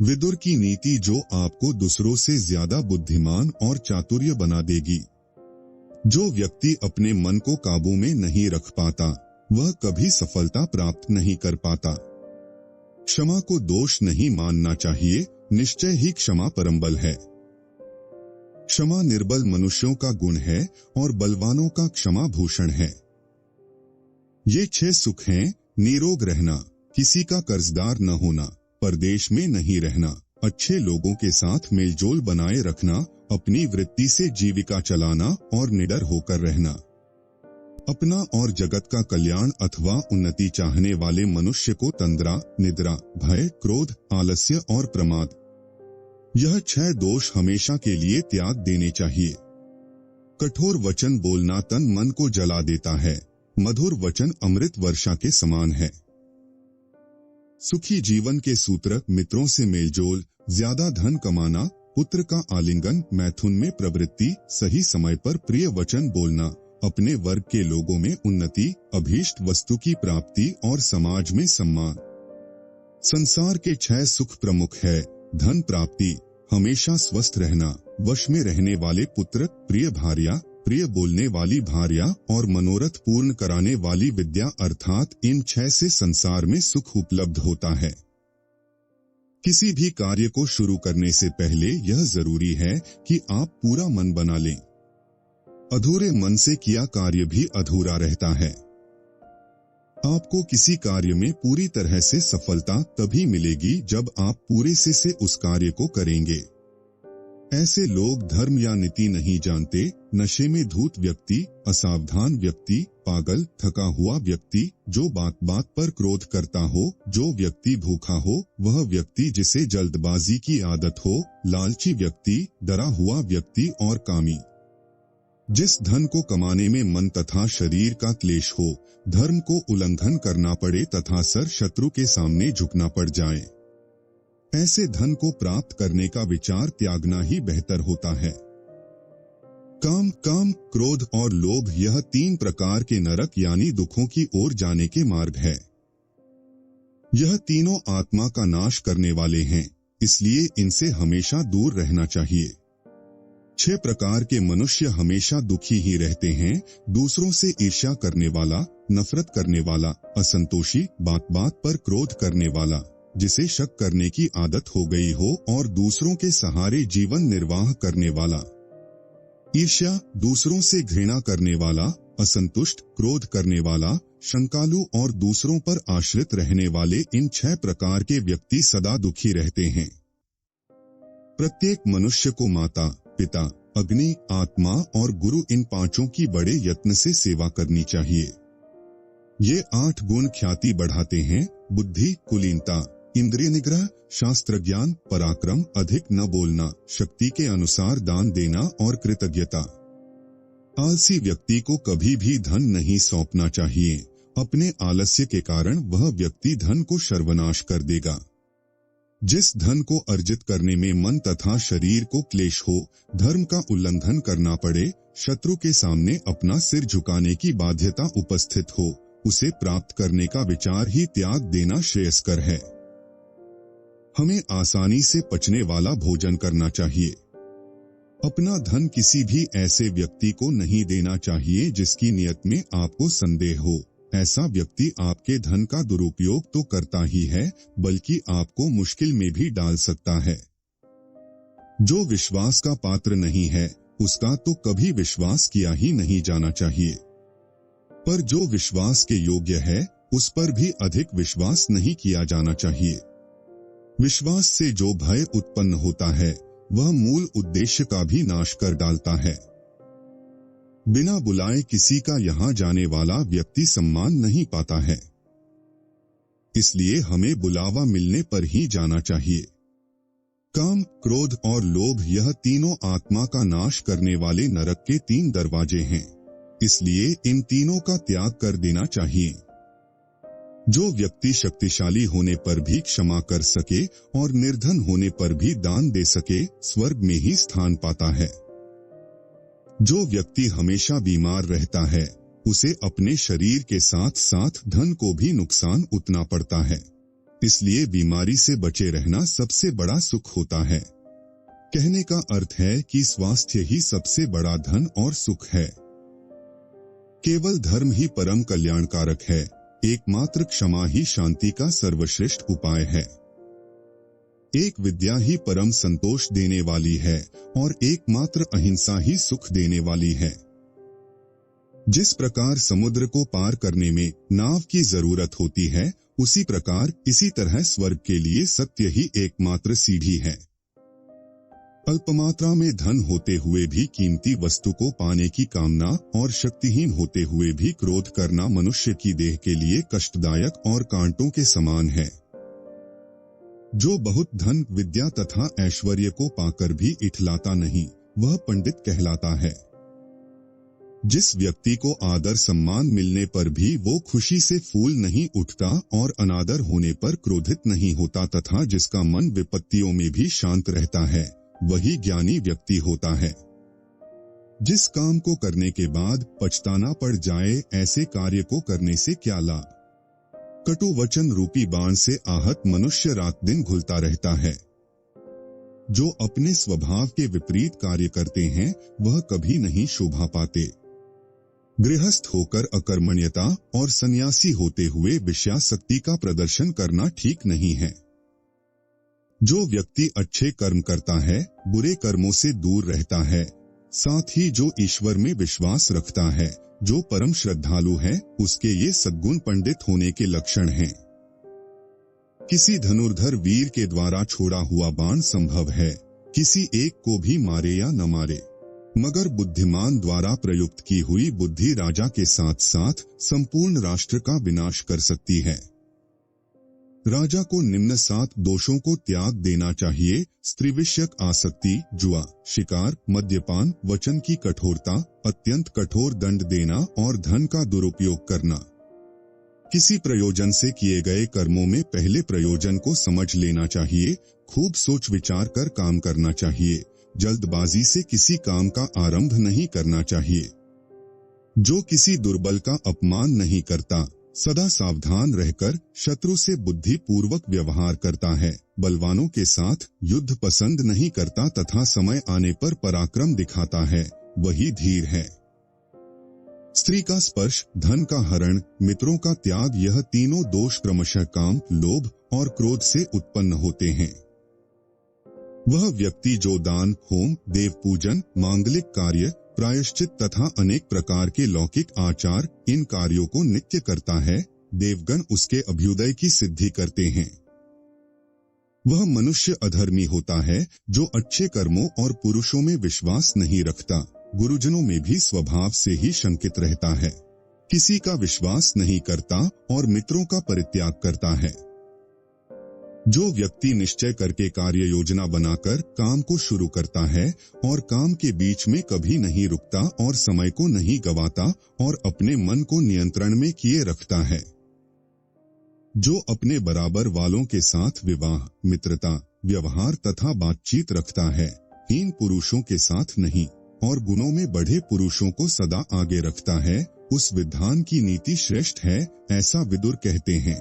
विदुर की नीति जो आपको दूसरों से ज्यादा बुद्धिमान और चातुर्य बना देगी। जो व्यक्ति अपने मन को काबू में नहीं रख पाता, वह कभी सफलता प्राप्त नहीं कर पाता। क्षमा को दोष नहीं मानना चाहिए, निश्चय ही क्षमा परमबल है। क्षमा निर्बल मनुष्यों का गुण है और बलवानों का क्षमा भूषण है। ये 6 सुख हैं: निरोग रहना, किसी का कर्जदार न होना, परदेश में नहीं रहना, अच्छे लोगों के साथ मेलजोल बनाए रखना, अपनी वृत्ति से जीविका चलाना और निडर होकर रहना। अपना और जगत का कल्याण अथवा उन्नति चाहने वाले मनुष्य को तंद्रा, निद्रा, भय, क्रोध, आलस्य और प्रमाद, यह 6 दोष हमेशा के लिए त्याग देने चाहिए। कठोर वचन बोलना तन मन को जला देता है, मधुर वचन अमृत वर्षा के समान है। सुखी जीवन के सूत्र: मित्रों से मेलजोल, ज्यादा धन कमाना, पुत्र का आलिंगन, मैथुन में प्रवृत्ति, सही समय पर प्रिय वचन बोलना, अपने वर्ग के लोगों में उन्नति, अभीष्ट वस्तु की प्राप्ति और समाज में सम्मान। संसार के 6 सुख प्रमुख है: धन प्राप्ति, हमेशा स्वस्थ रहना, वश में रहने वाले पुत्र, प्रिय भार्या, प्रिय बोलने वाली भार्या और मनोरथ पूर्ण कराने वाली विद्या, अर्थात इन 6 से संसार में सुख उपलब्ध होता है। किसी भी कार्य को शुरू करने से पहले यह जरूरी है कि आप पूरा मन बना लें। अधूरे मन से किया कार्य भी अधूरा रहता है। आपको किसी कार्य में पूरी तरह से सफलता तभी मिलेगी जब आप पूरे से उस कार्य को करेंगे। ऐसे लोग धर्म या नीति नहीं जानते, नशे में धूत व्यक्ति, असावधान व्यक्ति, पागल, थका हुआ व्यक्ति, जो बात बात पर क्रोध करता हो, जो व्यक्ति भूखा हो, वह व्यक्ति जिसे जल्दबाजी की आदत हो, लालची व्यक्ति, डरा हुआ व्यक्ति और कामी। जिस धन को कमाने में मन तथा शरीर का क्लेश हो, धर्म को उल्लंघन करना पड़े तथा सर शत्रु के सामने झुकना पड़ जाए, ऐसे धन को प्राप्त करने का विचार त्यागना ही बेहतर होता है। काम, क्रोध और लोभ, यह 3 प्रकार के नरक यानी दुखों की ओर जाने के मार्ग है। यह तीनों आत्मा का नाश करने वाले हैं, इसलिए इनसे हमेशा दूर रहना चाहिए। 6 प्रकार के मनुष्य हमेशा दुखी ही रहते हैं: दूसरों से ईर्ष्या करने वाला, नफरत करने वाला, असंतोषी, बात बात पर क्रोध करने वाला, जिसे शक करने की आदत हो गई हो और दूसरों के सहारे जीवन निर्वाह करने वाला। ईर्ष्या, दूसरों से घृणा करने वाला, असंतुष्ट, क्रोध करने वाला, शंकालु और दूसरों पर आश्रित रहने वाले, इन 6 प्रकार के व्यक्ति सदा दुखी रहते हैं। प्रत्येक मनुष्य को माता, पिता, अग्नि, आत्मा और गुरु, इन 5 की बड़े यत्न से सेवा करनी चाहिए। ये 8 गुण ख्याति बढ़ाते हैं: बुद्धि, कुलीनता, इंद्रिय निग्रह, शास्त्र ज्ञान, पराक्रम, अधिक न बोलना, शक्ति के अनुसार दान देना और कृतज्ञता। आलसी व्यक्ति को कभी भी धन नहीं सौंपना चाहिए। अपने आलस्य के कारण वह व्यक्ति धन को सर्वनाश कर देगा। जिस धन को अर्जित करने में मन तथा शरीर को क्लेश हो, धर्म का उल्लंघन करना पड़े, शत्रु के सामने अपना सिर झुकाने की बाध्यता उपस्थित हो, उसे प्राप्त करने का विचार ही त्याग देना श्रेयस्कर है। हमें आसानी से पचने वाला भोजन करना चाहिए। अपना धन किसी भी ऐसे व्यक्ति को नहीं देना चाहिए जिसकी नियत में आपको संदेह हो। ऐसा व्यक्ति आपके धन का दुरुपयोग तो करता ही है, बल्कि आपको मुश्किल में भी डाल सकता है। जो विश्वास का पात्र नहीं है, उसका तो कभी विश्वास किया ही नहीं जाना चाहिए। पर जो विश्वास के योग्य है, उस पर भी अधिक विश्वास नहीं किया जाना चाहिए। विश्वास से जो भय उत्पन्न होता है, वह मूल उद्देश्य का भी नाश कर डालता है। बिना बुलाए किसी का यहाँ जाने वाला व्यक्ति सम्मान नहीं पाता है, इसलिए हमें बुलावा मिलने पर ही जाना चाहिए। काम, क्रोध और लोभ, यह तीनों आत्मा का नाश करने वाले नरक के 3 दरवाजे हैं, इसलिए इन तीनों का त्याग कर देना चाहिए। जो व्यक्ति शक्तिशाली होने पर भी क्षमा कर सके और निर्धन होने पर भी दान दे सके, स्वर्ग में ही स्थान पाता है। जो व्यक्ति हमेशा बीमार रहता है, उसे अपने शरीर के साथ साथ धन को भी नुकसान उतना पड़ता है। इसलिए बीमारी से बचे रहना सबसे बड़ा सुख होता है। कहने का अर्थ है कि स्वास्थ्य ही सबसे बड़ा धन और सुख है। केवल धर्म ही परम कल्याणकारक है। एकमात्र क्षमा ही शांति का सर्वश्रेष्ठ उपाय है। एक विद्या ही परम संतोष देने वाली है और एकमात्र अहिंसा ही सुख देने वाली है। जिस प्रकार समुद्र को पार करने में नाव की जरूरत होती है, उसी प्रकार इसी तरह स्वर्ग के लिए सत्य ही एकमात्र सीढ़ी है। अल्पमात्रा में धन होते हुए भी कीमती वस्तु को पाने की कामना और शक्तिहीन होते हुए भी क्रोध करना मनुष्य की देह के लिए कष्टदायक और कांटों के समान है। जो बहुत धन, विद्या तथा ऐश्वर्य को पाकर भी इठलाता नहीं, वह पंडित कहलाता है। जिस व्यक्ति को आदर सम्मान मिलने पर भी वो खुशी से फूल नहीं उठता और अनादर होने पर क्रोधित नहीं होता तथा जिसका मन विपत्तियों में भी शांत रहता है, वही ज्ञानी व्यक्ति होता है। जिस काम को करने के बाद पछताना पड़ जाए, ऐसे कार्य को करने से क्या लाभ। कटु वचन रूपी बाण से आहत मनुष्य रात दिन घुलता रहता है। जो अपने स्वभाव के विपरीत कार्य करते हैं, वह कभी नहीं शोभा पाते। गृहस्थ होकर अकर्मण्यता और सन्यासी होते हुए विषयासक्ति का प्रदर्शन करना ठीक नहीं है। जो व्यक्ति अच्छे कर्म करता है, बुरे कर्मों से दूर रहता है, साथ ही जो ईश्वर में विश्वास रखता है, जो परम श्रद्धालु है, उसके ये सद्गुण पंडित होने के लक्षण हैं। किसी धनुर्धर वीर के द्वारा छोड़ा हुआ बाण संभव है, किसी एक को भी मारे या न मारे, मगर बुद्धिमान द्वारा प्रयुक्त की हुई बुद्धि राजा के साथ साथ संपूर्ण राष्ट्र का विनाश कर सकती है। राजा को निम्न 7 दोषों को त्याग देना चाहिए: स्त्रीविषयक आसक्ति, जुआ, शिकार, मद्यपान, वचन की कठोरता, अत्यंत कठोर दंड देना और धन का दुरुपयोग करना। किसी प्रयोजन से किए गए कर्मों में पहले प्रयोजन को समझ लेना चाहिए, खूब सोच विचार कर काम करना चाहिए, जल्दबाजी से किसी काम का आरंभ नहीं करना चाहिए। जो किसी दुर्बल का अपमान नहीं करता, सदा सावधान रहकर शत्रु से बुद्धि पूर्वक व्यवहार करता है, बलवानों के साथ युद्ध पसंद नहीं करता तथा समय आने पर पराक्रम दिखाता है, वही धीर है। स्त्री का स्पर्श, धन का हरण, मित्रों का त्याग, यह तीनों दोष क्रमशः काम, लोभ और क्रोध से उत्पन्न होते हैं। वह व्यक्ति जो दान, होम, देव पूजन, मांगलिक कार्य, प्रायश्चित तथा अनेक प्रकार के लौकिक आचार, इन कार्यों को नित्य करता है, देवगण उसके अभ्युदय की सिद्धि करते हैं। वह मनुष्य अधर्मी होता है जो अच्छे कर्मों और पुरुषों में विश्वास नहीं रखता, गुरुजनों में भी स्वभाव से ही शंकित रहता है, किसी का विश्वास नहीं करता और मित्रों का परित्याग करता है। जो व्यक्ति निश्चय करके कार्य योजना बनाकर काम को शुरू करता है और काम के बीच में कभी नहीं रुकता और समय को नहीं गवाता और अपने मन को नियंत्रण में किए रखता है, जो अपने बराबर वालों के साथ विवाह, मित्रता, व्यवहार तथा बातचीत रखता है, हीन पुरुषों के साथ नहीं और गुणों में बढ़े पुरुषों को सदा आगे रखता है, उस विद्वान की नीति श्रेष्ठ है, ऐसा विदुर कहते हैं।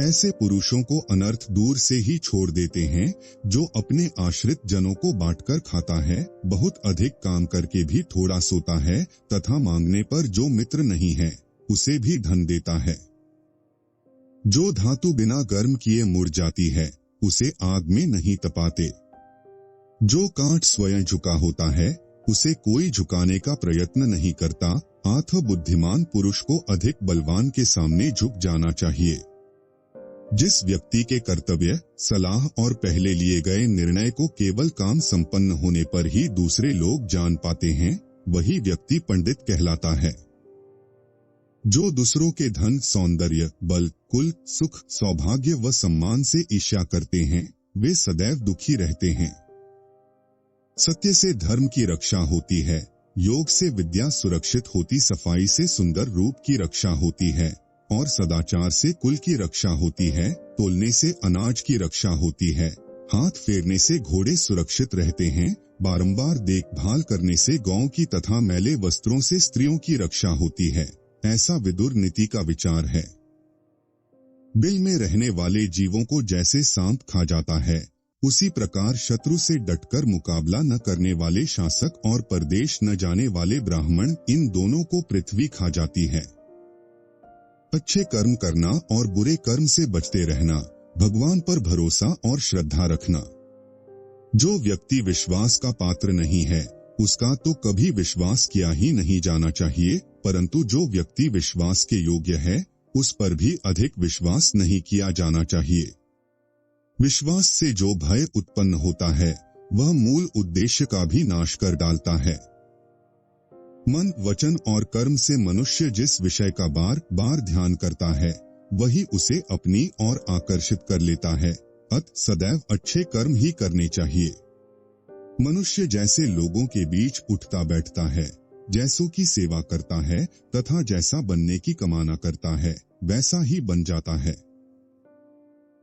ऐसे पुरुषों को अनर्थ दूर से ही छोड़ देते हैं, जो अपने आश्रित जनों को बांटकर खाता है, बहुत अधिक काम करके भी थोड़ा सोता है तथा मांगने पर जो मित्र नहीं है, उसे भी धन देता है। जो धातु बिना गर्म किए मुड़ जाती है, उसे आग में नहीं तपाते। जो कांट स्वयं झुका होता है, उसे कोई झुकाने का प्रयत्न नहीं करता। अतः बुद्धिमान पुरुष को अधिक बलवान के सामने झुक जाना चाहिए। जिस व्यक्ति के कर्तव्य, सलाह और पहले लिए गए निर्णय को केवल काम संपन्न होने पर ही दूसरे लोग जान पाते हैं, वही व्यक्ति पंडित कहलाता है। जो दूसरों के धन, सौंदर्य, बल, कुल, सुख, सौभाग्य व सम्मान से ईर्ष्या करते हैं, वे सदैव दुखी रहते हैं। सत्य से धर्म की रक्षा होती है, योग से विद्या सुरक्षित होती, सफाई से सुंदर रूप की रक्षा होती है और सदाचार से कुल की रक्षा होती है, तोलने से अनाज की रक्षा होती है, हाथ फेरने से घोड़े सुरक्षित रहते हैं, बारंबार देखभाल करने से गौ की तथा मैले वस्त्रों से स्त्रियों की रक्षा होती है, ऐसा विदुर नीति का विचार है। बिल में रहने वाले जीवों को जैसे सांप खा जाता है, उसी प्रकार शत्रु से डटकर मुकाबला न करने वाले शासक और परदेश न जाने वाले ब्राह्मण, इन दोनों को पृथ्वी खा जाती है। अच्छे कर्म करना और बुरे कर्म से बचते रहना, भगवान पर भरोसा और श्रद्धा रखना। जो व्यक्ति विश्वास का पात्र नहीं है, उसका तो कभी विश्वास किया ही नहीं जाना चाहिए, परंतु जो व्यक्ति विश्वास के योग्य है, उस पर भी अधिक विश्वास नहीं किया जाना चाहिए। विश्वास से जो भय उत्पन्न होता है, वह मूल उद्देश्य का भी नाश कर डालता है। मन, वचन और कर्म से मनुष्य जिस विषय का बार बार ध्यान करता है, वही उसे अपनी ओर आकर्षित कर लेता है। अतः सदैव अच्छे कर्म ही करने चाहिए। मनुष्य जैसे लोगों के बीच उठता बैठता है, जैसों की सेवा करता है तथा जैसा बनने की कामना करता है, वैसा ही बन जाता है।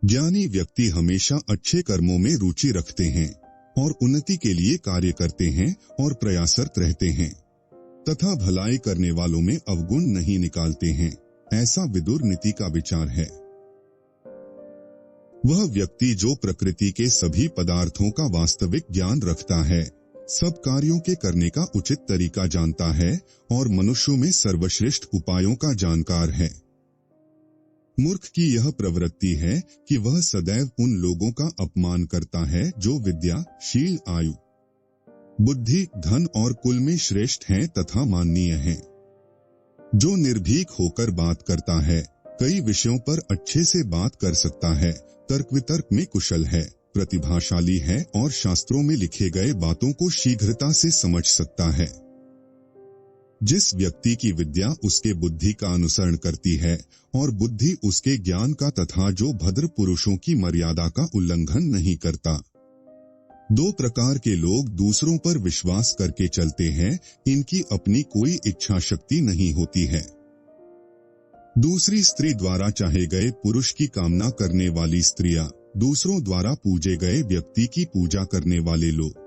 ज्ञानी व्यक्ति हमेशा अच्छे कर्मों में रुचि रखते हैं और उन्नति के लिए कार्य करते हैं और प्रयासरत रहते हैं तथा भलाई करने वालों में अवगुण नहीं निकालते हैं। ऐसा विदुर नीति का विचार है। वह व्यक्ति जो प्रकृति के सभी पदार्थों का वास्तविक ज्ञान रखता है, सब कार्यों के करने का उचित तरीका जानता है और मनुष्यों में सर्वश्रेष्ठ उपायों का जानकार है। मूर्ख की यह प्रवृत्ति है कि वह सदैव उन लोगों का अपमान करता है जो विद्या, शील, आयु, बुद्धि, धन और कुल में श्रेष्ठ हैं तथा माननीय हैं। जो निर्भीक होकर बात करता है, कई विषयों पर अच्छे से बात कर सकता है, तर्क वितर्क में कुशल है, प्रतिभाशाली है और शास्त्रों में लिखे गए बातों को शीघ्रता से समझ सकता है। जिस व्यक्ति की विद्या उसके बुद्धि का अनुसरण करती है और बुद्धि उसके ज्ञान का तथा जो भद्र पुरुषों की मर्यादा का उल्लंघन नहीं करता। दो प्रकार के लोग दूसरों पर विश्वास करके चलते हैं, इनकी अपनी कोई इच्छा शक्ति नहीं होती है। दूसरी स्त्री द्वारा चाहे गए पुरुष की कामना करने वाली स्त्रियां, दूसरों द्वारा पूजे गए व्यक्ति की पूजा करने वाले लोग।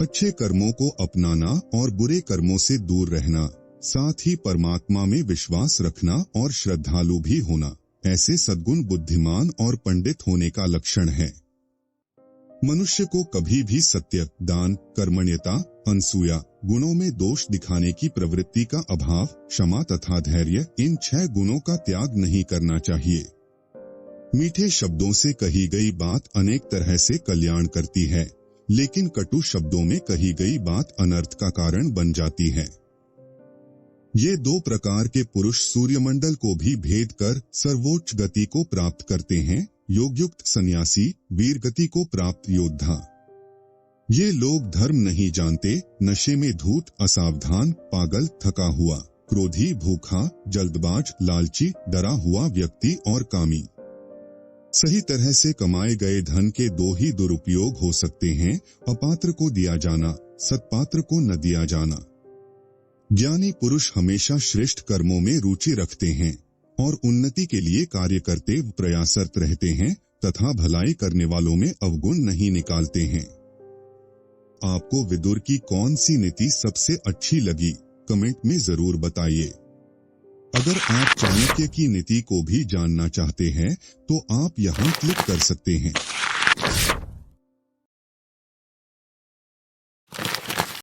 अच्छे कर्मों को अपनाना और बुरे कर्मों से दूर रहना, साथ ही परमात्मा में विश्वास रखना और श्रद्धालु भी होना, ऐसे सद्गुण बुद्धिमान और पंडित होने का लक्षण है। मनुष्य को कभी भी सत्य, दान, कर्मण्यता, अनसूया गुणों में दोष दिखाने की प्रवृत्ति का अभाव, क्षमा तथा धैर्य, इन 6 गुणों का त्याग नहीं करना चाहिए। मीठे शब्दों से कही गई बात अनेक तरह से कल्याण करती है, लेकिन कटु शब्दों में कही गई बात अनर्थ का कारण बन जाती है। ये 2 प्रकार के पुरुष सूर्यमंडल को भी भेद कर सर्वोच्च गति को प्राप्त करते हैं, योगयुक्त सन्यासी, वीर गति को प्राप्त योद्धा। ये लोग धर्म नहीं जानते, नशे में धूत, असावधान, पागल, थका हुआ, क्रोधी, भूखा, जल्दबाज, लालची, डरा हुआ व्यक्ति और कामी। सही तरह से कमाए गए धन के 2 ही दुरुपयोग हो सकते हैं, अपात्र को दिया जाना, सत्पात्र को न दिया जाना। ज्ञानी पुरुष हमेशा श्रेष्ठ कर्मों में रुचि रखते हैं और उन्नति के लिए कार्य करते प्रयासरत रहते हैं तथा भलाई करने वालों में अवगुण नहीं निकालते हैं। आपको विदुर की कौन सी नीति सबसे अच्छी लगी, कमेंट में जरूर बताइए। अगर आप चाणक्य की नीति को भी जानना चाहते हैं, तो आप यहाँ क्लिक कर सकते हैं।